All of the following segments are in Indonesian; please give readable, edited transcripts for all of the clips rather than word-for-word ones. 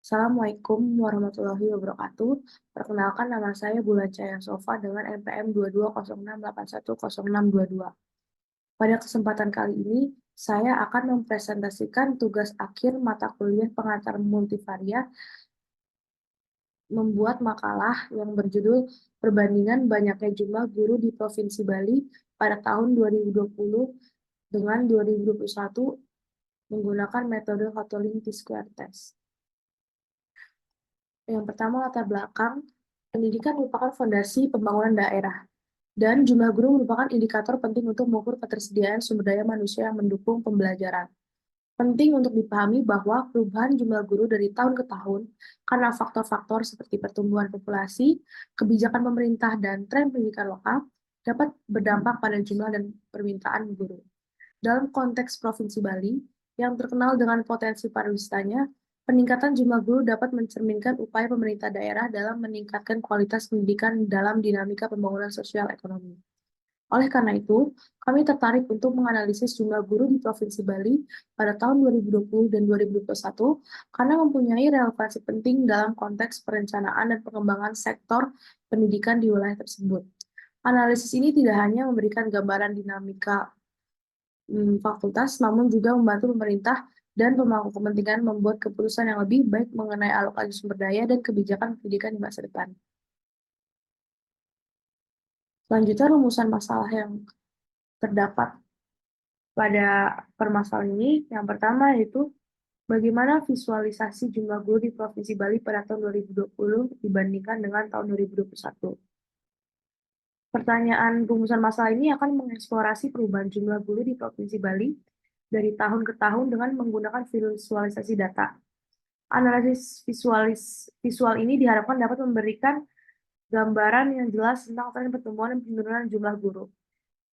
Assalamualaikum warahmatullahi wabarakatuh. Perkenalkan nama saya Bulan Cahaya Sofa dengan NPM 2206810622. Pada kesempatan kali ini, saya akan mempresentasikan tugas akhir mata kuliah pengantar multivaria membuat makalah yang berjudul Perbandingan Banyaknya Jumlah Guru di Provinsi Bali pada tahun 2020 dengan 2021 menggunakan metode Hotelling T-Square Test. Yang pertama, latar belakang. Pendidikan merupakan fondasi pembangunan daerah, dan jumlah guru merupakan indikator penting untuk mengukur ketersediaan sumber daya manusia yang mendukung pembelajaran. Penting untuk dipahami bahwa perubahan jumlah guru dari tahun ke tahun karena faktor-faktor seperti pertumbuhan populasi, kebijakan pemerintah, dan tren pendidikan lokal dapat berdampak pada jumlah dan permintaan guru. Dalam konteks Provinsi Bali, yang terkenal dengan potensi pariwisatanya, peningkatan jumlah guru dapat mencerminkan upaya pemerintah daerah dalam meningkatkan kualitas pendidikan dalam dinamika pembangunan sosial ekonomi. Oleh karena itu, kami tertarik untuk menganalisis jumlah guru di Provinsi Bali pada tahun 2020 dan 2021 karena mempunyai relevansi penting dalam konteks perencanaan dan pengembangan sektor pendidikan di wilayah tersebut. Analisis ini tidak hanya memberikan gambaran dinamika fakultas, namun juga membantu pemerintah dan pemangku kepentingan membuat keputusan yang lebih baik mengenai alokasi sumber daya dan kebijakan pendidikan di masa depan. Selanjutnya, rumusan masalah yang terdapat pada permasalahan ini, yang pertama yaitu bagaimana visualisasi jumlah guru di Provinsi Bali pada tahun 2020 dibandingkan dengan tahun 2021. Pertanyaan rumusan masalah ini akan mengeksplorasi perubahan jumlah guru di Provinsi Bali dari tahun ke tahun dengan menggunakan visualisasi data. Analisis visual ini diharapkan dapat memberikan gambaran yang jelas tentang tren pertumbuhan dan penurunan jumlah guru,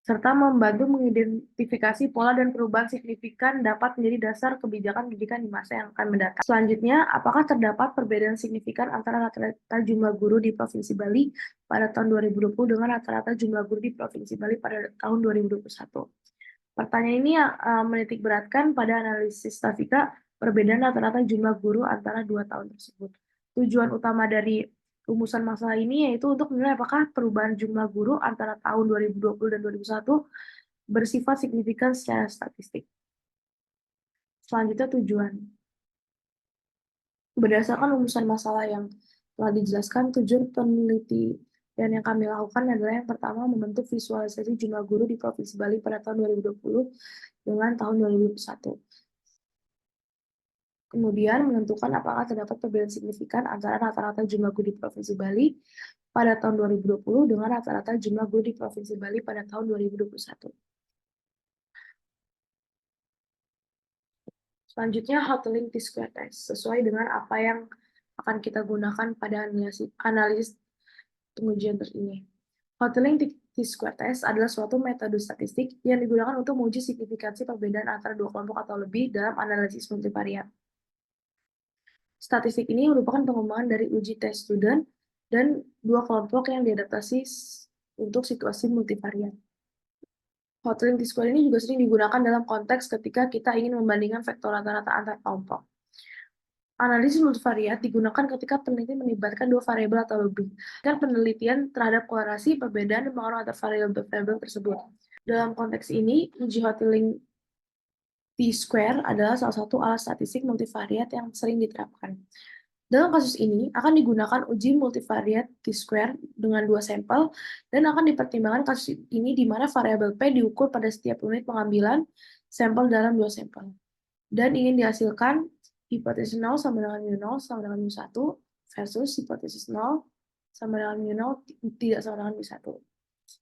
serta membantu mengidentifikasi pola dan perubahan signifikan dapat menjadi dasar kebijakan pendidikan di masa yang akan mendatang. Selanjutnya, apakah terdapat perbedaan signifikan antara rata-rata jumlah guru di Provinsi Bali pada tahun 2020 dengan rata-rata jumlah guru di Provinsi Bali pada tahun 2021? Pertanyaan ini menitik beratkan pada analisis Tafika perbedaan rata-rata jumlah guru antara dua tahun tersebut. Tujuan utama dari rumusan masalah ini yaitu untuk menilai apakah perubahan jumlah guru antara tahun 2020 dan 2021 bersifat signifikan secara statistik. Selanjutnya, tujuan. Berdasarkan rumusan masalah yang telah dijelaskan, tujuan penelitian yang kami lakukan adalah yang pertama, membentuk visualisasi jumlah guru di Provinsi Bali pada tahun 2020 dengan tahun 2021. Kemudian menentukan apakah terdapat perbedaan signifikan antara rata-rata jumlah guru di Provinsi Bali pada tahun 2020 dengan rata-rata jumlah guru di Provinsi Bali pada tahun 2021. Selanjutnya, Hotelling T-Square Test. Sesuai dengan apa yang akan kita gunakan pada analisis pengujian ini. Hotelling T-Square Test adalah suatu metode statistik yang digunakan untuk menguji signifikansi perbedaan antara dua kelompok atau lebih dalam analisis multivariat. Statistik ini merupakan pengembangan dari uji tes student dan dua kelompok yang diadaptasi untuk situasi multivariat. Hotelling T-square ini juga sering digunakan dalam konteks ketika kita ingin membandingkan vektor rata-rata antar kelompok. Analisis multivariat digunakan ketika peneliti melibatkan dua variabel atau lebih, dan penelitian terhadap korelasi, perbedaan, dan pengaruh antar variabel tersebut. Dalam konteks ini, uji Hotelling T-square adalah salah satu alat statistik multivariat yang sering diterapkan. Dalam kasus ini, akan digunakan uji multivariat T-square dengan dua sampel, dan akan dipertimbangkan kasus ini di mana variabel P diukur pada setiap unit pengambilan sampel dalam dua sampel. Dan ingin dihasilkan hipotesis 0 sama dengan mu0 sama dengan mu1 versus hipotesis 0 sama dengan mu0 tidak sama dengan mu1.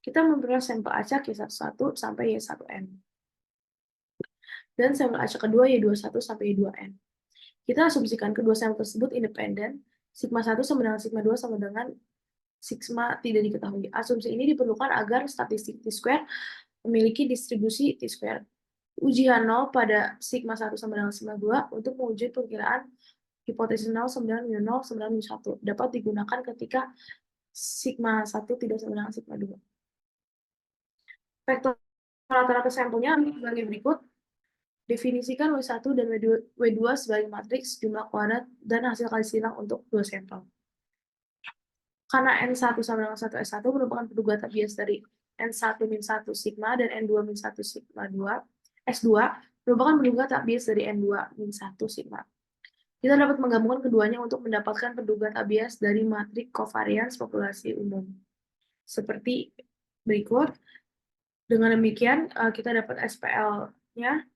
Kita memperoleh sampel acak Y11 sampai Y1N. Dan sampel acak kedua Y21 sampai Y2N. Kita asumsikan kedua sampel tersebut independen, sigma 1 sama dengan sigma 2 sama dengan sigma tidak diketahui. Asumsi ini diperlukan agar statistik T-square memiliki distribusi T-square. Ujian 0 pada sigma 1 sama dengan sigma 2 untuk menguji perkiraan hipotesis 0 sama dengan mu 0 sama dengan mu 1 dapat digunakan ketika sigma 1 tidak sama dengan sigma 2. Vektor rata-rata sampelnya sebagai berikut. Definisikan W1 dan W2 sebagai matriks jumlah kuadrat dan hasil kali silang untuk dua sampel. Karena N1 sama dengan 1S1 merupakan peduga tak bias dari N1 min 1 sigma dan N2 min 1 sigma 2, S2 merupakan peduga tak bias dari N2 min 1 sigma. Kita dapat menggabungkan keduanya untuk mendapatkan peduga tak bias dari matriks covariance populasi umum. Seperti berikut. Dengan demikian, kita dapat SPL-nya,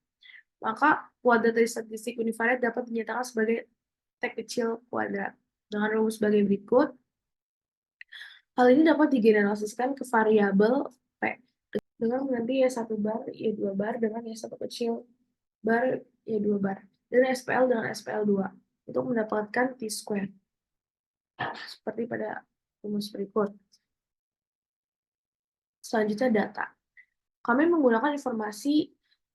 maka kuadrat dari statistik univariat dapat dinyatakan sebagai T kecil kuadrat. Dengan rumus sebagai berikut. Hal ini dapat digeneralisasikan ke variabel P dengan mengganti Y1 bar, Y2 bar dengan Y1 kecil bar, Y2 bar, dan SPL dengan SPL2 untuk mendapatkan T-square. Seperti pada rumus berikut. Selanjutnya data. Kami menggunakan informasi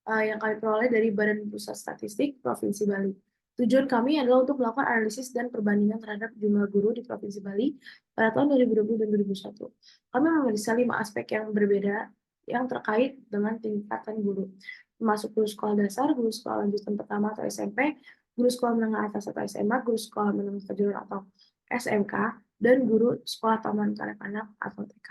yang kami peroleh dari Badan Pusat Statistik Provinsi Bali. Tujuan kami adalah untuk melakukan analisis dan perbandingan terhadap jumlah guru di Provinsi Bali pada tahun 2020 dan 2021. Kami memeriksa 5 aspek yang berbeda yang terkait dengan tingkatan guru, termasuk guru sekolah dasar, guru sekolah lanjutan pertama atau SMP, guru sekolah menengah atas atau SMA, guru sekolah menengah kejuruan atau SMK, dan guru sekolah taman kanak-kanak atau TK.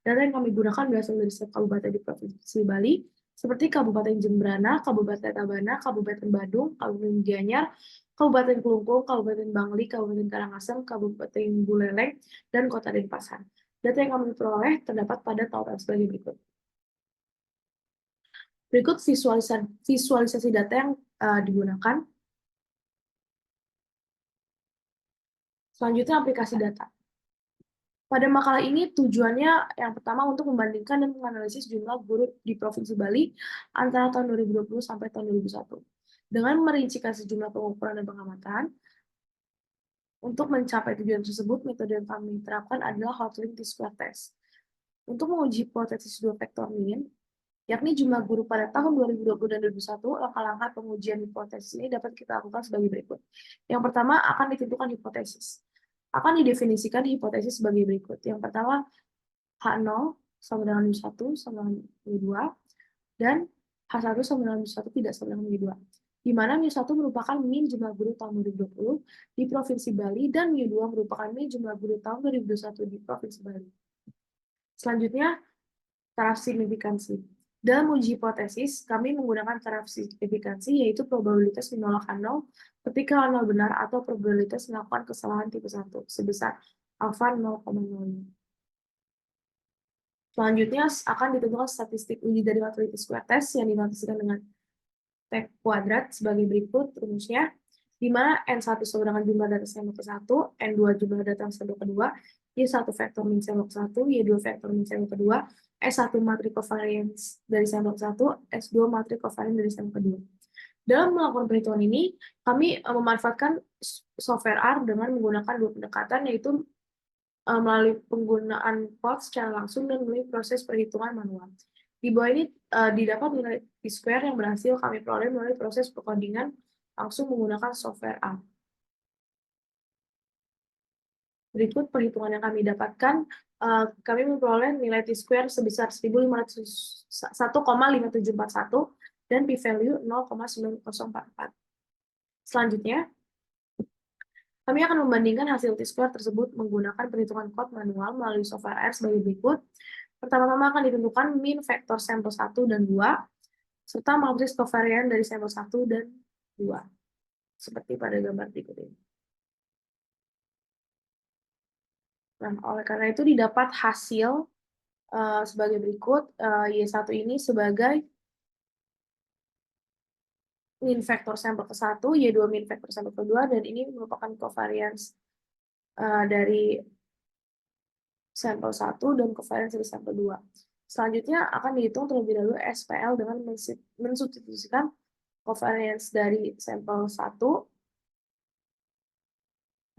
Data yang kami gunakan berasal dari setiap kabupaten di Provinsi Bali, seperti Kabupaten Jembrana, Kabupaten Tabana, Kabupaten Badung, Kabupaten Gianyar, Kabupaten Kelungkung, Kabupaten Bangli, Kabupaten Karangasem, Kabupaten Buleleng, dan Kota Denpasar. Data yang kami peroleh terdapat pada tautan sebagai berikut. Berikut visualisasi data yang digunakan. Selanjutnya aplikasi data. Pada makalah ini tujuannya yang pertama untuk membandingkan dan menganalisis jumlah guru di Provinsi Bali antara tahun 2020 sampai tahun 2021. Dengan merincikan sejumlah pengukuran dan pengamatan, untuk mencapai tujuan tersebut, metode yang kami terapkan adalah hot-link T-square test. Untuk menguji hipotesis dua vektor min, yakni jumlah guru pada tahun 2020 dan 2021, langkah-langkah pengujian hipotesis ini dapat kita lakukan sebagai berikut. Yang pertama, akan ditentukan hipotesis. Akan didefinisikan hipotesis sebagai berikut. Yang pertama, H0 sama dengan M1 sama dengan M2, dan H1 sama dengan M1 tidak sama dengan M2. Di mana M1 merupakan min jumlah guru tahun 2020 di Provinsi Bali, dan M2 merupakan min jumlah guru tahun 2021 di Provinsi Bali. Selanjutnya, taraf signifikansi. Dalam uji hipotesis, kami menggunakan taraf signifikansi, yaitu probabilitas menolak H0 ketika H0 benar atau probabilitas melakukan kesalahan tipe 1 sebesar alfa 0,05. Selanjutnya akan ditentukan statistik uji dari hot-link T-square test yang dinotasikan dengan T kuadrat sebagai berikut rumusnya, di mana N1 sama dengan jumlah data sampel ke-1, N2 jumlah data sampel kedua, Y1 vektor min sampel ke-1, Y2 vektor min sampel kedua, S1 matriks covariance dari sampel ke-1, S2 matriks covariance dari sampel kedua. Dalam melakukan perhitungan ini, kami memanfaatkan software R dengan menggunakan dua pendekatan, yaitu melalui penggunaan plot secara langsung dan melalui proses perhitungan manual. Di bawah ini didapat nilai T-square yang berhasil kami peroleh melalui proses perkodingan langsung menggunakan software R. Berikut perhitungan yang kami dapatkan. Kami memperoleh nilai T-square sebesar 1,5741 dan p-value 0,9044. Selanjutnya, kami akan membandingkan hasil T-square tersebut menggunakan perhitungan code manual melalui software R sebagai berikut. Pertama-tama akan ditentukan min vektor sampel 1 dan 2, serta matriks covariance dari sampel 1 dan 2, seperti pada gambar berikut ini. Nah, oleh karena itu didapat hasil sebagai berikut. Y1 ini sebagai min vektor sampel ke-1, Y2 min vektor sampel ke-2, dan ini merupakan covariance dari sampel 1 dan covariance dari sampel 2. Selanjutnya akan dihitung terlebih dahulu SPL dengan mensubstitusikan covariance dari sampel 1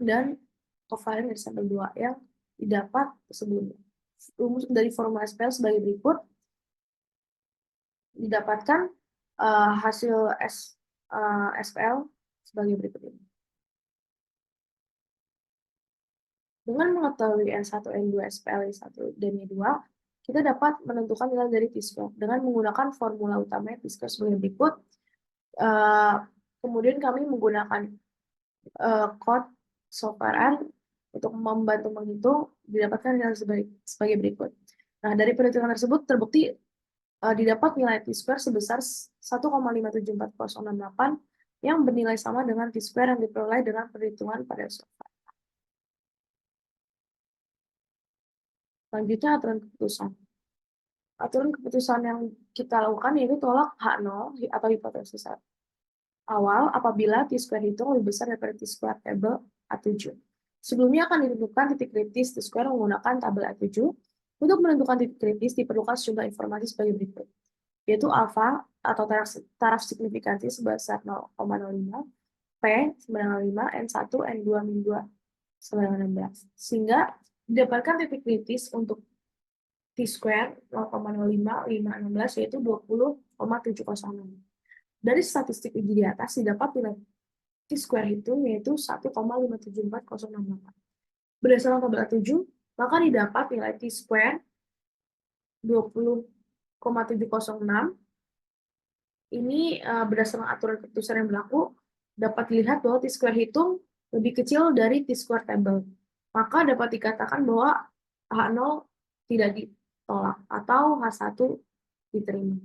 dan covariance dari sampel 2 yang didapat sebelumnya. Rumus dari formula SPL sebagai berikut. Didapatkan hasil SPL sebagai berikut ini. Dengan mengetahui N1, N2, SPL, Y1, dan Y2, kita dapat menentukan nilai dari T-square dengan menggunakan formula utama T-square sebagai berikut. Eh, Kemudian kami menggunakan code software untuk membantu menghitung, didapatkan nilai sebagai berikut. Nah, dari perhitungan tersebut terbukti didapat nilai T-square sebesar 1,574068 yang bernilai sama dengan T-square yang diperoleh dengan perhitungan pada software. Selanjutnya, aturan keputusan. Aturan keputusan yang kita lakukan yaitu tolak H0 atau hipotesis awal apabila T-square hitung lebih besar daripada T-square tabel A7. Sebelumnya akan ditentukan titik kritis T-square menggunakan tabel A7. Untuk menentukan titik kritis diperlukan sejumlah informasi sebagai berikut, yaitu alfa atau taraf signifikansi sebesar 0,05, P 905, N1, N2, Min2 916. Sehingga didapatkan titik kritis untuk T-square 0,05, 516 yaitu 20,706. Dari statistik uji di atas didapat nilai T-square hitung yaitu 1,574068. Berdasarkan tabel A7, maka didapat nilai T-square 20,706. Ini berdasarkan aturan keputusan yang berlaku, dapat dilihat bahwa T-square hitung lebih kecil dari T-square table. Maka dapat dikatakan bahwa H0 tidak ditolak atau H1 diterima.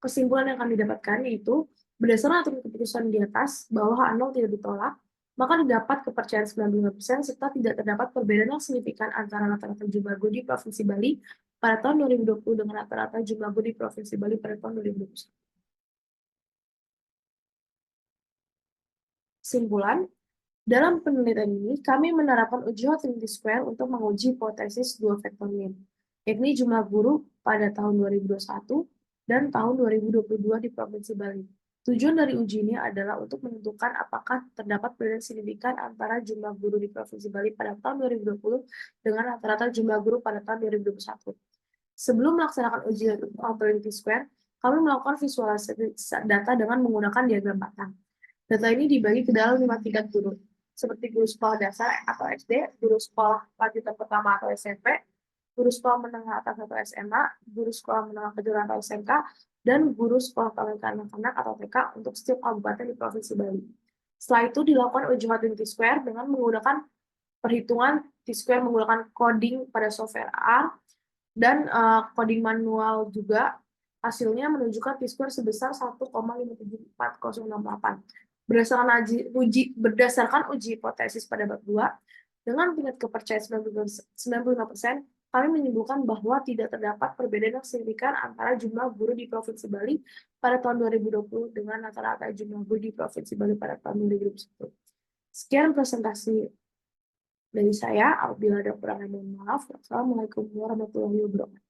Kesimpulan yang kami dapatkan yaitu, berdasarkan aturan keputusan di atas bahwa H0 tidak ditolak, maka didapat kepercayaan 95% serta tidak terdapat perbedaan yang signifikan antara rata-rata jumlah guru di Provinsi Bali pada tahun 2020 dengan rata-rata jumlah guru di Provinsi Bali pada tahun 2021. Kesimpulan, dalam penelitian ini, kami menerapkan uji Hot-Trinity Square untuk menguji hipotesis dua vektor mean, yakni jumlah guru pada tahun 2021 dan tahun 2022 di Provinsi Bali. Tujuan dari uji ini adalah untuk menentukan apakah terdapat perbedaan signifikan antara jumlah guru di Provinsi Bali pada tahun 2020 dengan rata-rata jumlah guru pada tahun 2021. Sebelum melaksanakan uji Hot-Trinity Square, kami melakukan visualisasi data dengan menggunakan diagram batang. Data ini dibagi ke dalam 5 tingkat guru, seperti guru sekolah dasar atau SD, guru sekolah lanjutan pertama atau SMP, guru sekolah menengah atas atau SMA, guru sekolah menengah kejuruan atau SMK, dan guru sekolah pramuka anak-anak atau TK untuk setiap kabupaten di Provinsi Bali. Setelah itu dilakukan uji hot T-square dengan menggunakan perhitungan T-square menggunakan coding pada software R dan coding manual juga. Hasilnya menunjukkan T-square sebesar 1,574068. Berdasarkan uji hipotesis pada bab 2, dengan tingkat kepercayaan 95%, kami menyimpulkan bahwa tidak terdapat perbedaan yang signifikan antara jumlah guru di Provinsi Bali pada tahun 2020 dengan rata-rata jumlah guru di Provinsi Bali pada tahun 2021. Sekian presentasi dari saya. Apabila ada kurangnya mohon maaf. Wassalamualaikum warahmatullahi wabarakatuh.